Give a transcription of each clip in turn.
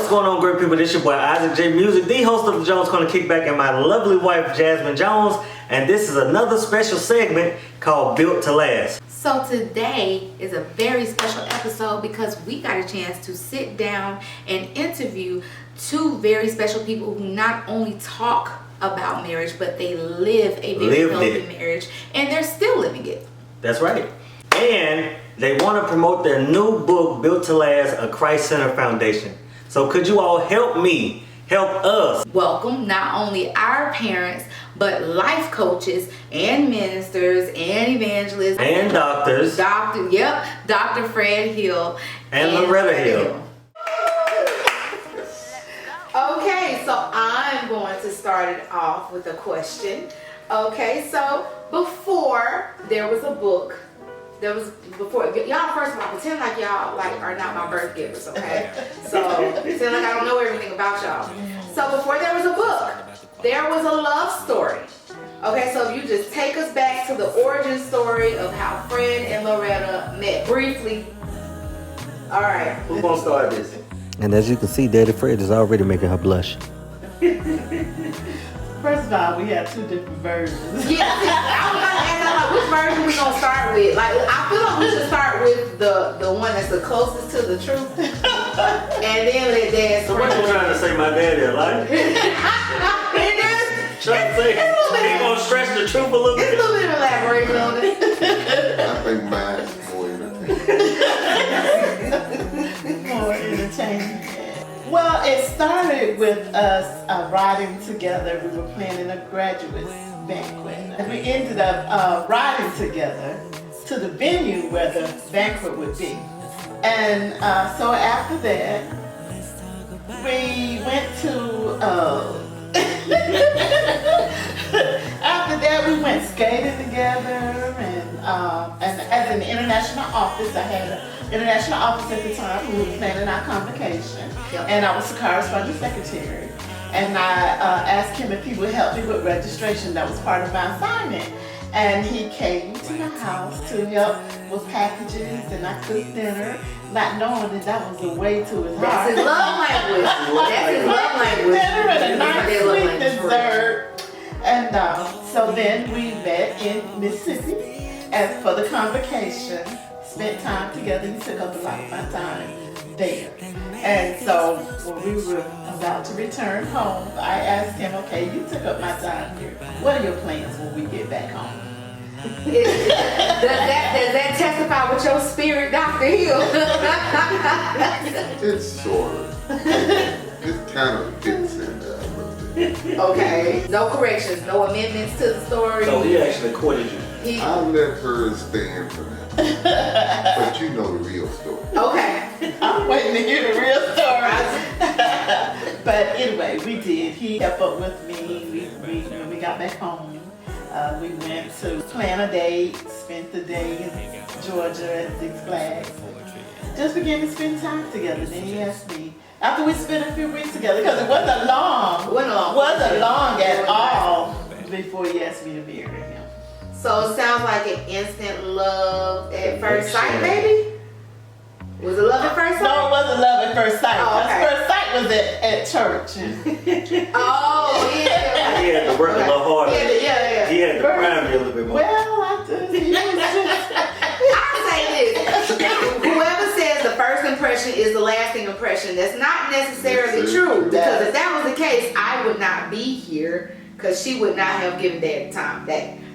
What's going on, great people? This your boy Isaac J Music, the host of the Jones Corner Kickback, and my lovely wife Jasmine Jones. And this is another special segment called Built to Last. So today is a very special episode because we got a chance to sit down and interview two very special people who not only talk about marriage, but they live a very healthy marriage, and they're still living it. That's right. And they want to promote their new book, Built to Last, a Christ-Centered Foundation. So could you all help me, help us? Welcome not only our parents, but life coaches and ministers and evangelists. And doctors. Dr. Fred Hill. And Loretta Hill. Okay, so I'm going to start it off with a question. Okay, so before there was a book, y'all first of all pretend like y'all are not my birth givers, okay? So pretend like I don't know everything about y'all. So before there was a book, there was a love story. Okay, so if you just take us back to the origin story of how Fred and Loretta met briefly. All right. Who's gonna start this? And as you can see, Daddy Fred is already making her blush. First of all, we have two different versions. Yeah, I was gonna ask like which version we gonna start with. Like I feel like we should start with the one that's the closest to the truth, and then let Dad. So what you trying to say, my daddy alive? Trying to say he gonna stretch the truth a little bit. It's a little bit of elaboration on it. I think mine's more entertaining. More entertaining. Well, it started with us riding together. We were planning a graduate banquet. And we ended up riding together to the venue where the banquet would be. And so after that, we went to, after that we went skating together. And as an international office, I had an international office at the time who was planning our convocation. Yep. And I was the correspondent secretary. And I asked him if he would help me with registration. That was part of my assignment. And he came to my house to help with packages, and I cooked dinner, not knowing that was the way to his heart. That's his love language. That's his love language. Dinner and a nice sweet dessert. And so then we met in Mississippi for the convocation. Spent time together. He took up a lot of my time there. And so when we were about to return home, I asked him, okay, you took up my time here. What are your plans when we get back home? Does that testify with your spirit, Dr. Hill? It's sort of. It kind of fits in there a little bit. Okay. No corrections, no amendments to the story. So he actually courted you. I let her stand for that. But you know the real story. Okay. I'm waiting to hear the real story. But anyway, we did. He kept up with me. When we got back home, we went to plan a date, spent the day in Georgia at Six Flags. Just began to spend time together. Then he asked me, after we spent a few weeks together, because it wasn't long at all before he asked me to marry him. So it sounds like an instant love at first sight, baby? Was it love at first sight? No, it wasn't love at first sight. Oh, okay. First sight was at church. Oh, yeah. He had to work a little harder. Yeah. He had to prime you a little bit more. Well, I say this. Whoever says the first impression is the lasting impression, that's not necessarily true. Because if that was the case, I would not be here because she would not have given Dad time.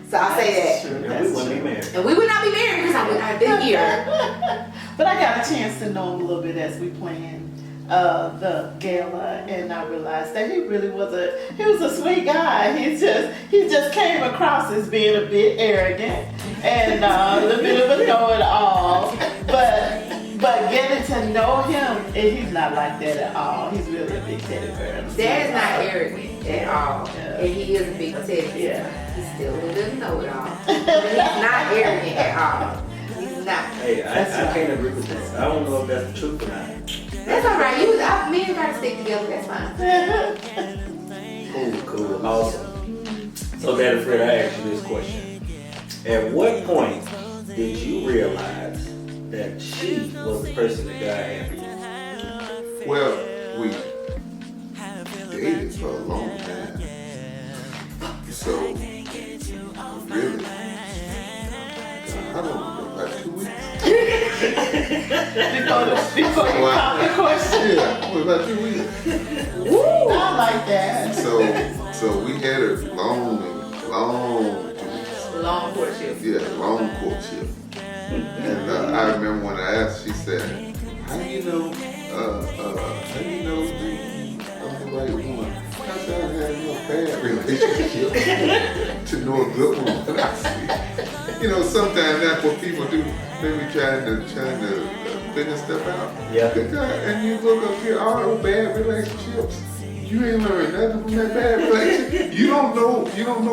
So I say that. True. And we wouldn't be married. And we would not be married because I would not have been here. But I got a chance to know him a little bit as we planned the gala, and I realized that he really was a sweet guy. He just came across as being a bit arrogant and a little bit of a know-it-all. But getting to know him, he's not like that at all. He's really a big teddy bear. Dad is not arrogant at all. Yeah. And he is a big teddy. Yeah. He still doesn't know it all. But he's not arrogant at all. He's not. Hey, I can't agree with that. I don't know if that's the truth or not. That's all right. Me and you gotta stick together. That's fine. Cool. Awesome. So, Daddy Fred, I asked you this question. At what point did you realize that she was the person that God had for you? Well, we dated for a long time. So, really, I don't know, about 2 weeks. Before you pop the question. Yeah, about 2 weeks. Woo! I like that. So we had a long 2 weeks. Long courtship. Yeah, long courtship. And I remember when I asked, she said, how do you know I'm the right one? I said, I had no bad relationship to know a good one. I see. You know, sometimes that's what people do. They be trying to figure stuff out. Yeah. And you look up here, all those bad relationships. You ain't learned nothing from that bad relationship. You don't know a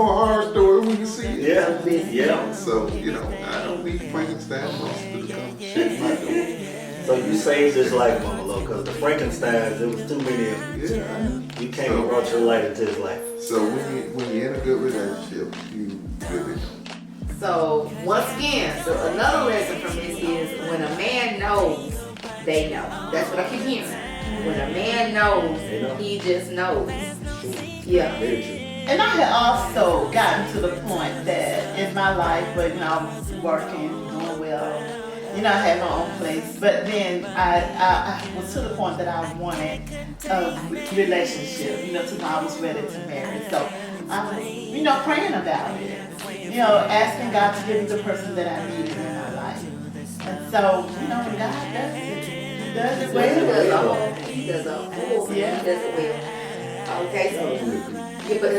horror story when you see it. Yeah. So, I don't need Frankenstein monster to come shake my door. So you saved his life, Mama Lo, because the Frankensteins, there was too many of them. Yeah. You came and brought your light into his life. So when you're in a good relationship, you really know. So once again, so another lesson from this is when a man knows, they know. That's what I keep hearing. When a man knows, he just knows. Yeah. Very true. And I had also gotten to the point that in my life, but I was working, doing well, I had my own place. But then I was to the point that I wanted a relationship, till I was ready to marry. So I was, praying about it, asking God to give me the person that I needed in my life. And so, when God does it, He does it well. He does a full. Yeah. He does it well. Okay, so but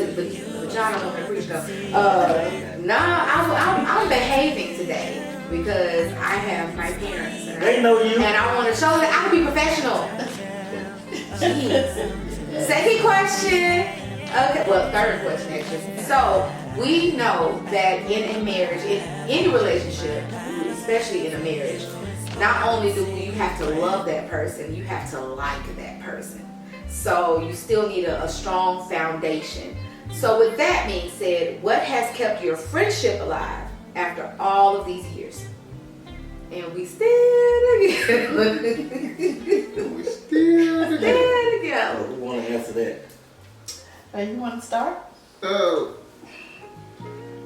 John, I'm gonna preach though. I'm behaving today because I have my parents. And They know you. And I want to show that I can be professional. Jeez. Second question. Okay, well, third question actually. So we know that in a marriage, in any relationship, especially in a marriage, not only do you have to love that person, you have to like that person. So you still need a strong foundation. So with that being said, what has kept your friendship alive after all of these years? And we still together. We still together. Who want to answer that? You want to start? I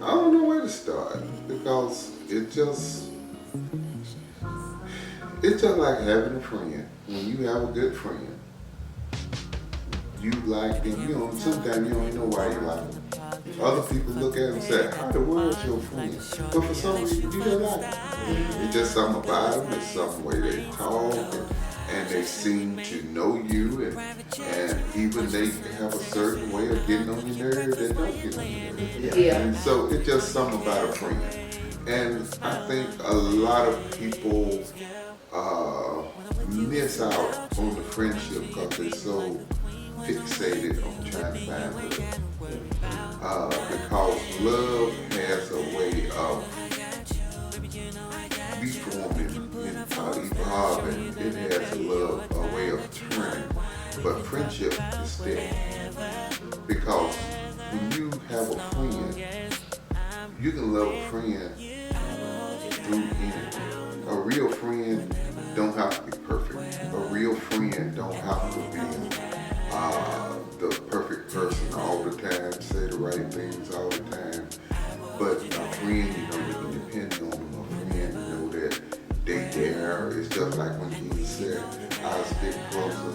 don't know where to start because it's just like having a friend. When you have a good friend, you like them. Sometimes you don't even know why you like them. Other people look at them and say, how the world's your friend? But for some reason, you don't like them. It's just something about them. It's some way they talk and they seem to know you and even they have a certain way of getting on your nerves that don't get on your nerves. Yeah. And so it's just something about a friend. And I think a lot of people miss out on the friendship because they're so fixated on trying to find love. Because love has a way of reforming and evolving. It has a way of turning. But friendship is steady. Because when you have a friend, you can love a friend through anything. A real friend don't have to be perfect. A real friend don't have to be the perfect person all the time, say the right things all the time. But a friend, you can depend on them. A friend, that they there. It's just like when Jesus said, I'll stick closer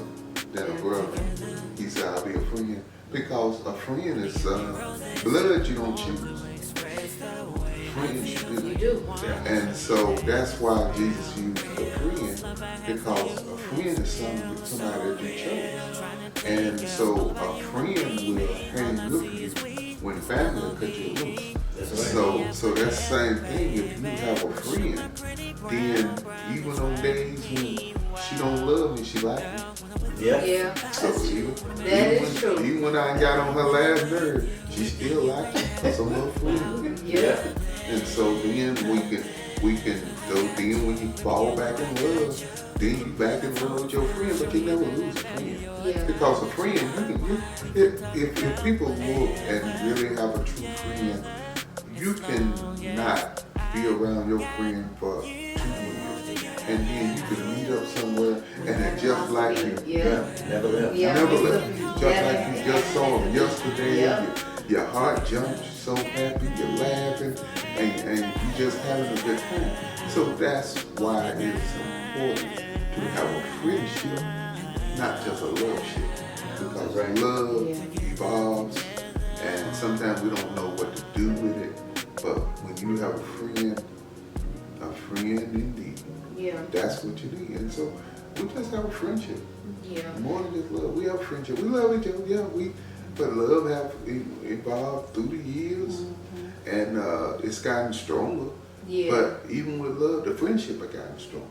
than a brother. He said, I'll be a friend. Because a friend is blood you don't choose. Friends you do. And so that's why Jesus used a friend, because a friend is somebody that you chose. And so a friend will hang with you when family cut you loose. So that's the same thing. If you have a friend, then even on days when she don't love me, she like me. Yeah. So That is true. Even when I got on her last nerve, she still like me. That's a little friend. Yeah. And so then we can go, then when you fall back in love, then you back in love with your friend, but you never lose a friend. Yeah. Because a friend, if people look and really have a true friend, you can not be around your friend for 2 years and then you can meet up somewhere, and it's just like you. Yeah. Never left. Yeah. Never left. Just like you just saw them yesterday. Yeah. Your heart jumps, you're so happy, you're laughing, and you just having a good time. So that's why it's important to have a friendship, not just a love ship. Because Right. love Yeah. evolves, and sometimes we don't know what to do with it. But when you have a friend indeed, Yeah. that's what you need. And so we just have a friendship. Yeah. More than just love. We have friendship. We love each other. Yeah, but love have evolved through the years, and it's gotten stronger. Yeah. But even with love, the friendship has gotten stronger.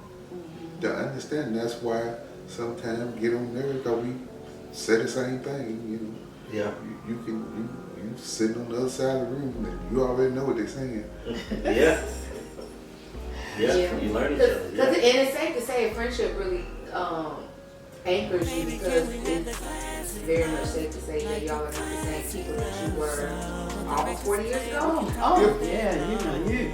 To understand, that's why sometimes get on there because we say the same thing. You know, Yeah. you sitting on the other side of the room and you already know what they're saying. Yeah. Yeah. You learn each other. Because Yeah. and it's safe to say a friendship really anchors you because it's very much safe to say that y'all are not the same people that you were almost 40 years ago. Oh yeah, you know, you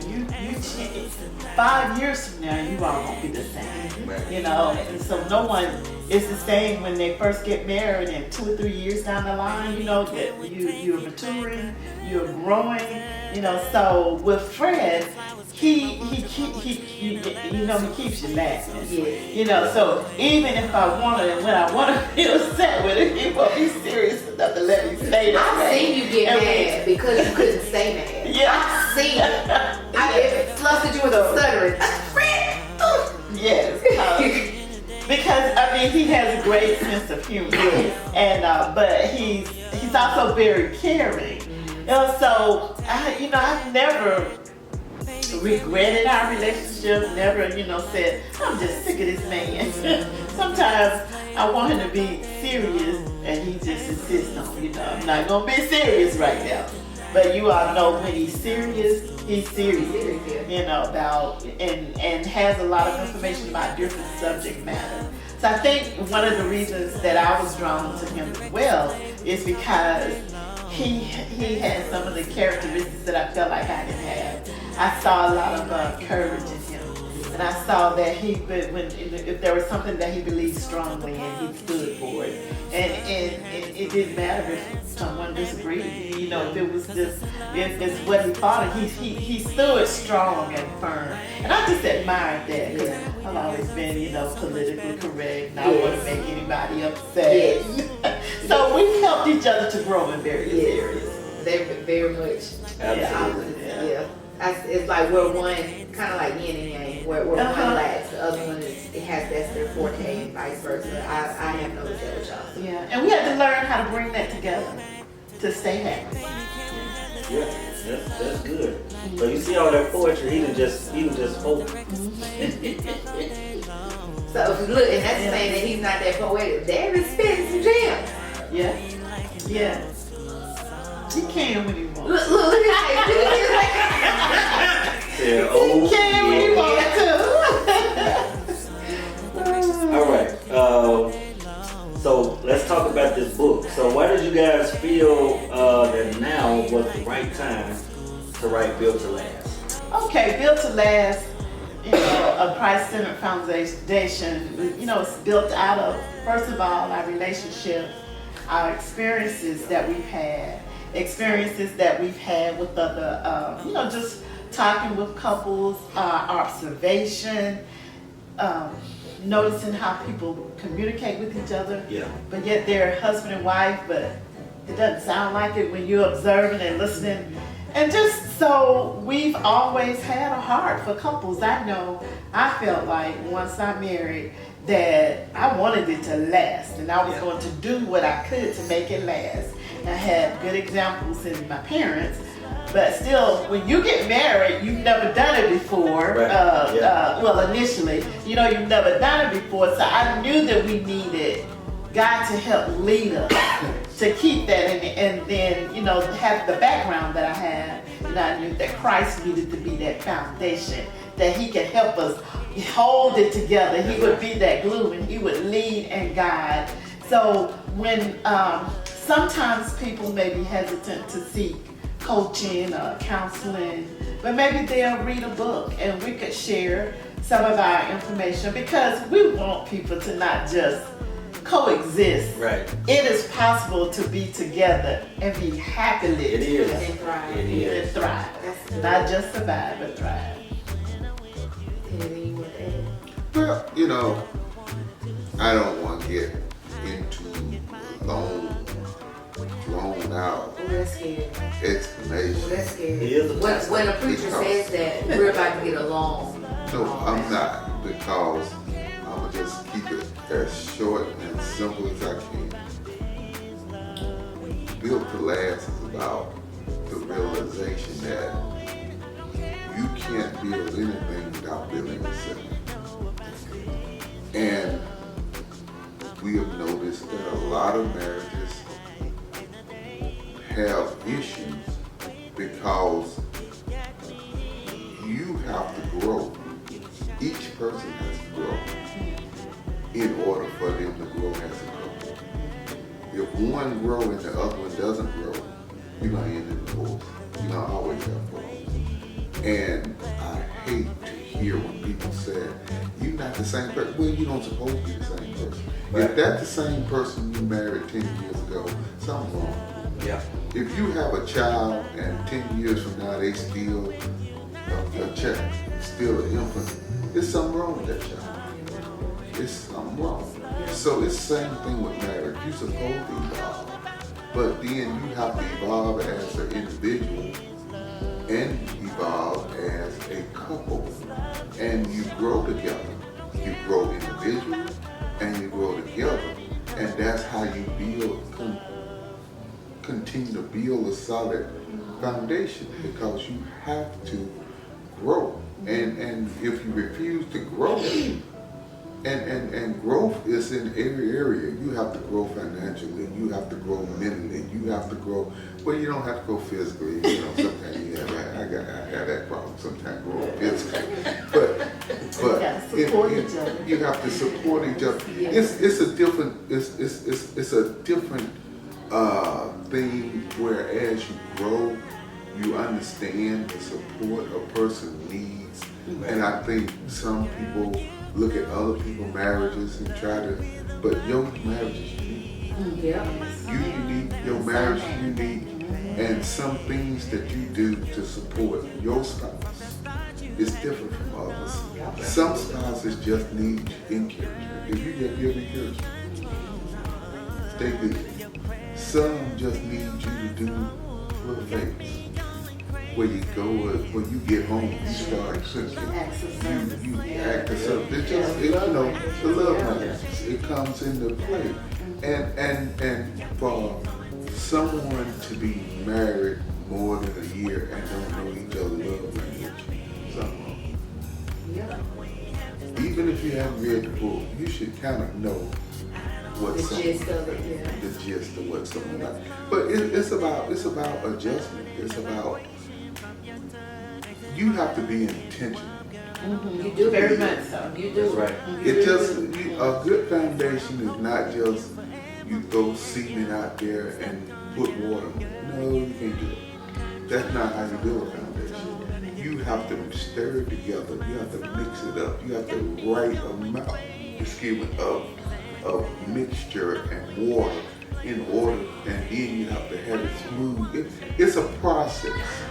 change. 5 years from now, you all won't be the same. Right. You know, and so no one is the same when they first get married, and 2 or 3 years down the line, you know that you're maturing, you're growing. You know, so with Fred, he keeps you laughing. Yeah. You know, so even if I want to, when I want to be upset with him, he won't be serious enough to let me say that. I've seen you get And mad because you couldn't stay mad. Yeah. I've seen it. It flustered you with a stuttering. Yes. Because I mean he has a great sense of humor, and but he's also very caring. You know, so I've never regretted our relationship. Never said I'm just sick of this man. Sometimes I want him to be serious, and he just insists on I'm not gonna be serious right now. But you all know when he's serious, he's serious. About and has a lot of information about different subject matter. So I think one of the reasons that I was drawn to him as well is because he had some of the characteristics that I felt like I didn't have. I saw a lot of courage in him. And I saw that if there was something that he believed strongly in, he stood for it. And it didn't matter if someone disagreed. If it was just, if it's what he thought, he stood strong and firm. And I just admired that because I've always been, politically correct. And I don't want to make anybody upset. So we helped each other to grow in various areas. They're very much. Absolutely. Yeah. It's like we're one, kind of like yin and yang, where one lacks, the other one that's their forte, and vice versa. I have noticed that with y'all. Yeah, and we had to learn how to bring that together to stay happy. Yeah, that's good. So you see all that poetry, he done just spoke. So look, and that's saying that he's not that poetic. David's spitting some gems. Yeah. He can when he wants. Look at that. Yeah, He can when he wants to. All right. So let's talk about this book. So why did you guys feel that now was the right time to write Built to Last? Okay, Built to Last, a Christ-centered foundation, it's built out of, first of all, our relationship, our experiences that we've had with other, just talking with couples, observation, noticing how people communicate with each other. Yeah. But yet they're husband and wife, but it doesn't sound like it when you're observing and listening. And just so we've always had a heart for couples. I know I felt like once I married that I wanted it to last, and I was going to do what I could to make it last. I had good examples in my parents, but still, when you get married, you've never done it before. Right. Well, initially, you've never done it before, so I knew that we needed God to help lead us to keep that and then, have the background that I had, and I knew that Christ needed to be that foundation, that he could help us hold it together. He would be that glue, and he would lead and guide. So when sometimes people may be hesitant to seek coaching or counseling, but maybe they'll read a book and we could share some of our information because we want people to not just coexist. Right. It is possible to be together and be happily It is. together And thrive. It is. and thrive. That's good. Not just survive, but thrive. Anything you want to add? Well, you know, I don't want to get into long, drawn out Oh, that's scary. Oh, explanation. that's scary. It is a test. When a preacher says that, we're about to get along. No, I'm not, because I'm gonna just keep it as short and simple as I can. Built to Last is about the realization that you can't build anything without building yourself. And we have noticed that a lot of marriages have issues because you have to grow. Each person has to grow in order for them to grow as a couple. If one grows and the other one doesn't grow, you're gonna end in divorce. You're gonna always have problems. And I hate to hear when people say, you're not the same person. Well, you don't supposed to be the same person. Right. If that's the same person you married 10 years ago, something's wrong. Yeah. If you have a child and 10 years from now they still a child, still an infant, there's something wrong with that child. It's something wrong. So it's the same thing with marriage. You're supposed to evolve, but then you have to evolve as an individual and evolve as a couple, and you grow together. You grow individually and you grow together, and that's how you build. Continue to build a solid foundation, because you have to grow. And if you refuse to grow, and growth is in every area. You have to grow financially, you have to grow mentally, you have to grow, well, you don't have to grow physically, you know, sometimes you have that, I have that problem sometimes growing physically. But gotta support each other. You have to support each other. Yes. It's a different thing where as you grow, you understand the support a person needs. And I think some people look at other people's marriages and try to, but your marriage is unique. Yeah. You unique, your marriage is unique, and some things that you do to support your spouse is different from others. Some spouses just need encouragement. If you just give encouragement, stay good. Some just need you to do little things. Where you go, when you get home, you start cooking. You act as if it's just, you know, the love language, it comes into play. And for someone to be married more than a year and don't know each other's love language, something wrong. Yeah. Even if you haven't read the book, you should kind of know what The someone, gist of it, yeah. the gist of what someone like. But it's about adjustment. It's about, you have to be intentional. You do Very much so. You do. That's right. It just, a good foundation is not just you throw cement out there and put water on it. No, you can't do it. That's not how you build a foundation. You have to stir it together. You have to mix it up. You have the right amount, of mixture and water in order, and then you have to have it smooth. It's a process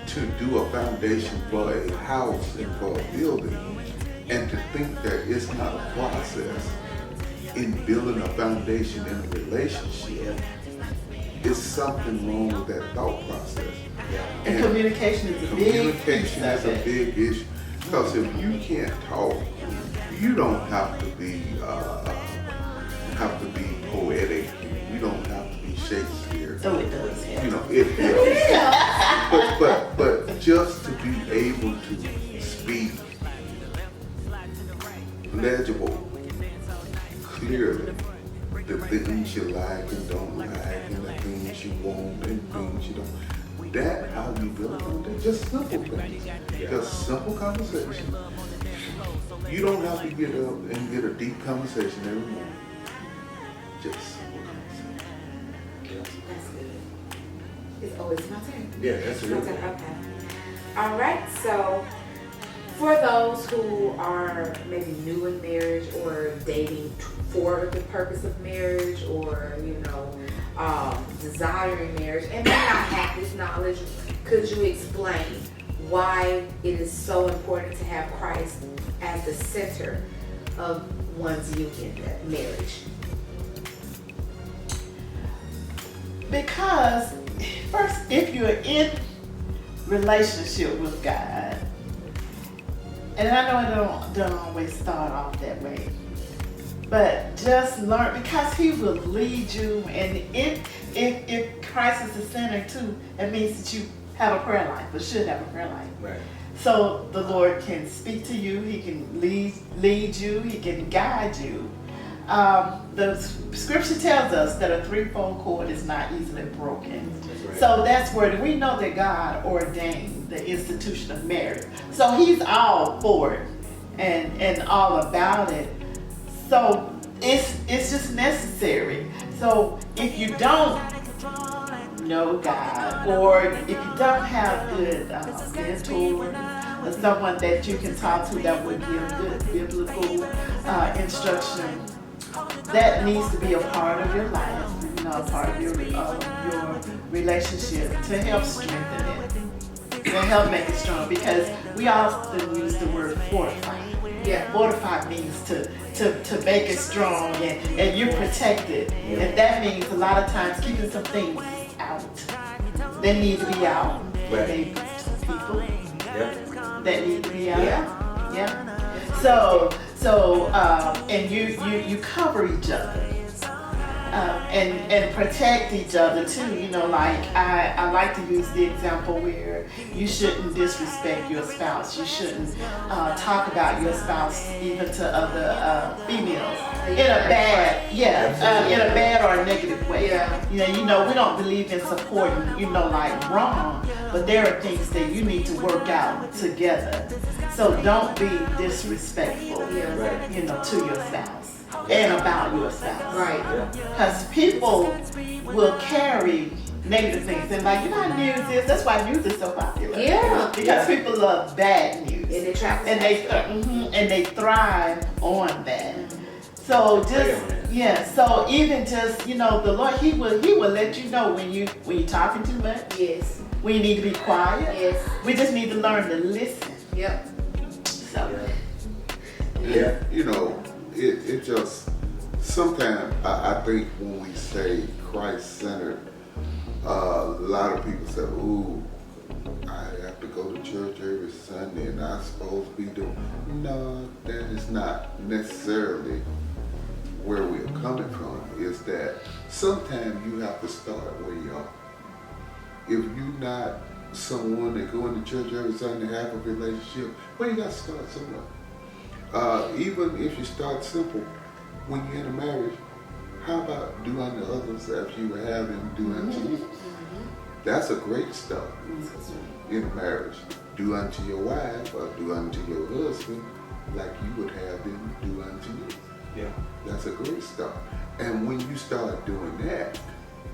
to do a foundation for a house and for a building, and to think that it's not a process in building a foundation in a relationship, is something wrong with that thought process. And communication is a big Communication is a big issue, because if you can't talk, you don't have to be poetic. You don't have to be Shakespeare. Oh, it does, yeah. You know, it helps. But just to be able to speak legible, clearly, the things you like and don't like, and the things you want and things you don't. That how you build it. Just simple things. Just simple conversation. You don't have to get up and get a deep conversation every morning. Just simple conversation. That's good. It's always my turn. Yeah, that's It's my really turn. good. Okay. All right. So For those who are maybe new in marriage or dating for the purpose of marriage, or desiring marriage and may not have this knowledge, could you explain why it is so important to have Christ as the center of one's union, that marriage? Because first, if you're in relationship with God, and I know it don't always start off that way, but just learn, because He will lead you. And if Christ is the center too, that means that you have a prayer life, or should have a prayer life. Right. So the Lord can speak to you. He can lead you. He can guide you. The scripture tells us that a threefold cord is not easily broken. Right. So that's where we know that God ordained the institution of marriage. So He's all for it and all about it. So it's just necessary. So if you don't know God, or if you don't have good mentors, or someone that you can talk to that would give good biblical instruction, that needs to be a part of your life, a part of your relationship, to help strengthen it, to help make it strong. Because we often use the word fortify. Yeah, fortify means to make it strong, and you're protected. And that means a lot of times keeping some things out. They need to be out. Right. Maybe some people that need to be out. Yeah. So and you cover each other. And protect each other too. Like I like to use the example where you shouldn't disrespect your spouse. You shouldn't talk about your spouse even to other females in a bad or a negative way. Yeah. We don't believe in supporting like wrong, but there are things that you need to work out together. So don't be disrespectful, to your spouse and about your spouse. Right. Because people will carry negative things. And news is, that's why news is so popular. Yeah. Because people love bad news. And it attracts and they thrive on that. So so even just, the Lord, He will let you know when you're talking too much. Yes. When you need to be quiet. Yes. We just need to learn to listen. Yep. So. Yeah. It just, sometimes I think when we say Christ-centered, a lot of people say, ooh, I have to go to church every Sunday and I'm supposed to be doing. No, that is not necessarily where we're coming from. Is that sometimes you have to start where you are. If you're not someone that going to church every Sunday, have a relationship, well, you got to start somewhere. Even if you start simple, when you're in a marriage, how about do unto others as you would have them do unto you? That's a great start in a marriage. Do unto your wife or do unto your husband like you would have them do unto you. Yeah. That's a great start. And when you start doing that,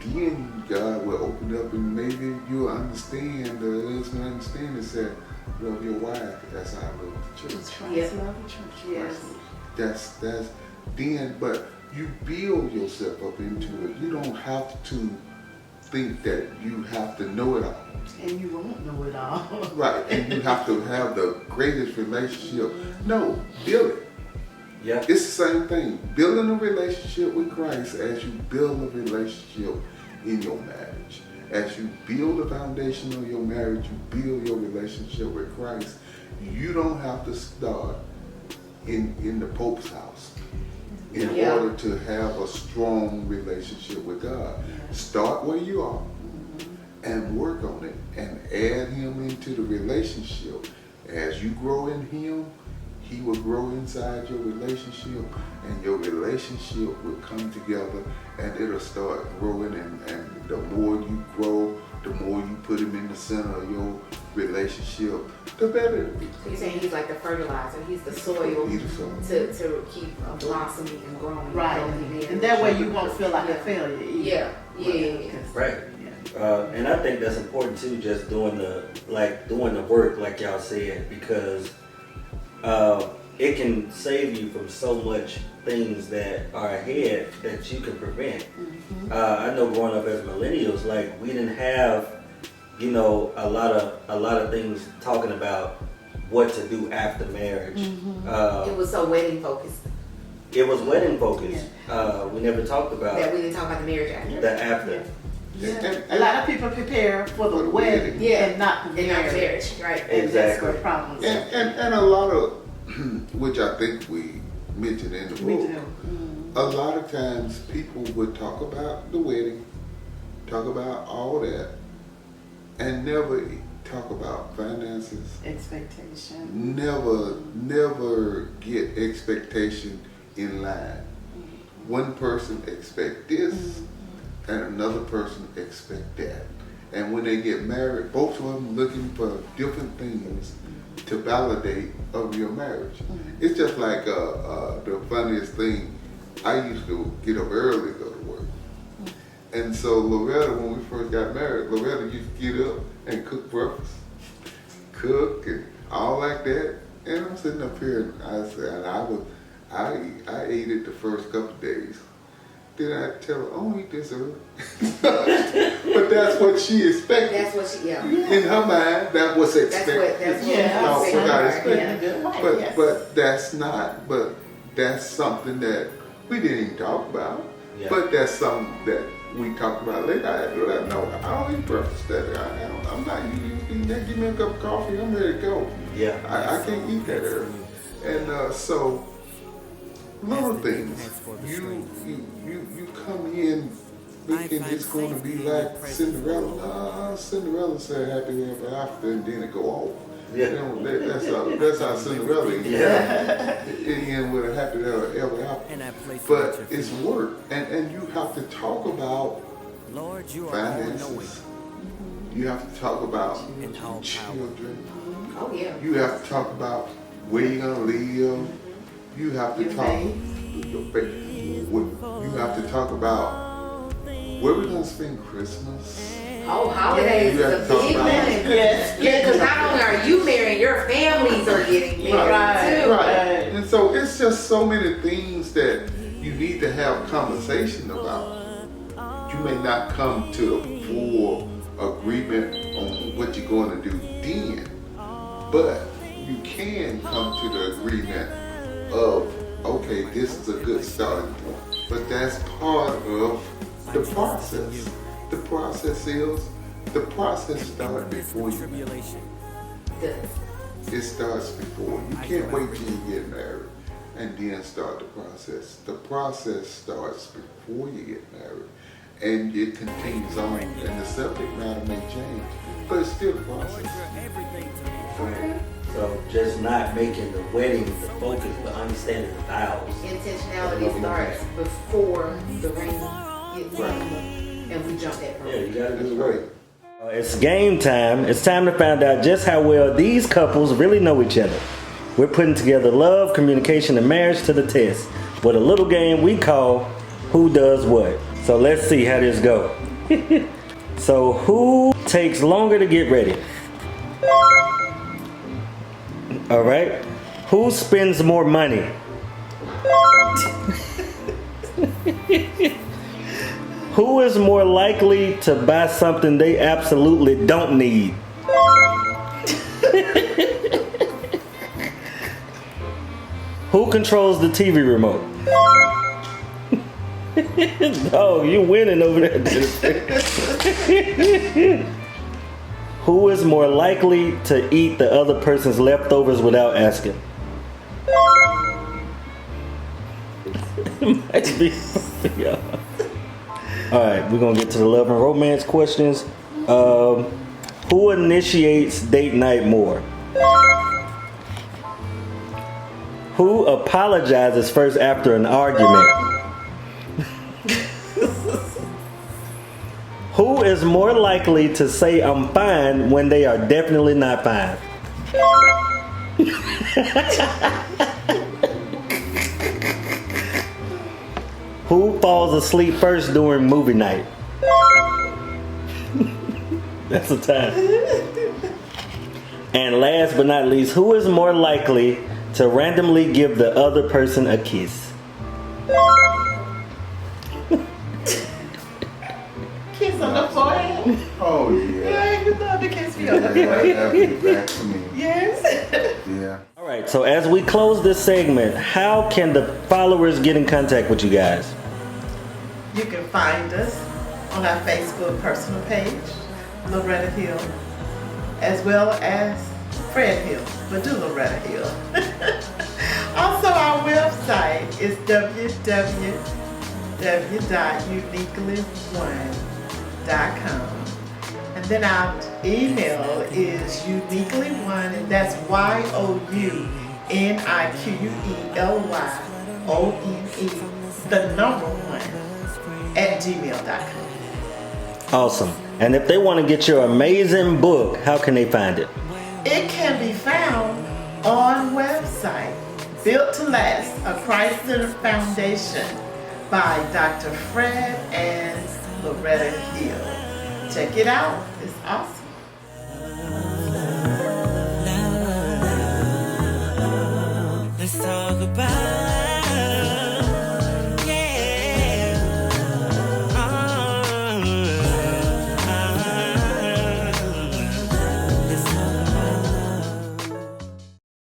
then God will open up and maybe you'll understand, the husband understand and say, love your wife as I love the church. Yes. Love the church. Yes. That's then, but you build yourself up into it. You don't have to think that you have to know it all. And you won't know it all. Right, and you have to have the greatest relationship. No, build it. Yeah. It's the same thing. Building a relationship with Christ as you build a relationship in your marriage. As you build the foundation of your marriage, you build your relationship with Christ. You don't have to start in the Pope's house in order to have a strong relationship with God. Start where you are and work on it and add Him into the relationship. As you grow in Him, He will grow inside your relationship, and your relationship will come together and it'll start growing, and the more you grow, the more you put Him in the center of your relationship, the better it'll be. So you're saying He's like the fertilizer, He's the soil He's the soil. to keep blossoming and growing. Right. And that way you won't feel like a failure either. Yeah. Right. And I think that's important too, just doing the work like y'all said, because it can save you from so much things that are ahead that you can prevent. I know growing up as millennials, like we didn't have, you know, a lot of things talking about what to do after marriage. It was so wedding focused It was wedding focused. We never talked about that we didn't talk about the marriage after. the after. And a lot of people prepare for the wedding and not the And not marriage. marriage, right? And that's Exactly. where problems are. And a lot of, which I think we mentioned in the We book, do. a lot of times people would talk about the wedding, talk about all that, and never talk about finances. Expectation. Never get expectation in line. One person expect this, and another person expect that. And when they get married, both of them looking for different things to validate of your marriage. It's just like the funniest thing. I used to get up early to go to work. And so Loretta, when we first got married, Loretta used to get up and cook breakfast, cook and all like that. And I'm sitting up here and I said, I ate it the first couple of days. Then I tell her, I don't eat this early. But that's what she expected. That's what she, In her mind, that was expected. That's what Yeah, No, she without expected. expecting. But that's not, but that's something that we didn't even talk about. Yeah. But that's something that we talked about later. I had to let her know, I don't eat breakfast that I'm not eating that. Give me a cup of coffee, I'm ready to go. Yeah. I can't eat that early. And so, little things. You come in thinking it's going to be like Cinderella. Cinderella said happy ever after, and then it go off. Yeah. You know, that's how Cinderella is. Yeah. It end with a happy ever after. But it's work, and you have to talk about finances. You have to talk about children. Oh yeah. You have to talk about where you're gonna live. You have to Your talk. faith. Your faith. You have to talk about where we're gonna spend Christmas. Oh, holidays You is have a to talk big about- one. Yes. Yeah, because not only are you marrying, your families are getting married Right, too. Right. And so it's just so many things that you need to have conversation about. You may not come to a full agreement on what you're going to do then, but you can come to the agreement of, okay, this is a good starting point. But that's part of the process. The process starts before you marry. Good. It starts before. You can't wait till you get married and then start the process. The process starts before you get married, and it continues on, and the subject matter may change, but it's still a process. So just not making the wedding the focus, but understanding the vows. Intentionality starts before the ring gets Right. and we jump that Yeah, rope. you gotta That's do right. it. It's game time. It's time to find out just how well these couples really know each other. We're putting together love, communication, and marriage to the test with a little game we call Who Does What. So let's see how this go. So who takes longer to get ready? All right. Who spends more money? Who is more likely to buy something they absolutely don't need? Who controls the TV remote? Oh, you winning over there. Who is more likely to eat the other person's leftovers without asking? Might be y'all. All right, we're gonna get to the love and romance questions. Who initiates date night more? Who apologizes first after an argument? Who is more likely to say I'm fine when they are definitely not fine? Who falls asleep first during movie night? That's a time. And last but not least, who is more likely to randomly give the other person a kiss? Kiss on the forehead. Oh yeah. Yeah, you love to kiss me on the Yeah, forehead. that'd be back to me. Yes. Yeah. All right, so as we close this segment, how can the followers get in contact with you guys? You can find us on our Facebook personal page, Loretta Hill, as well as Fred Hill, but do Loretta Hill. Also, our website is www.uniquely1.com. And then our email is uniquely1, and that's YOUNIQUELYONE, the number 1, at gmail.com. Awesome. And if they want to get your amazing book, how can they find it? It can be found on website, Built to Last, a Christ-centered foundation by Dr. Fred and Loretta Hill. Check it out. It's awesome.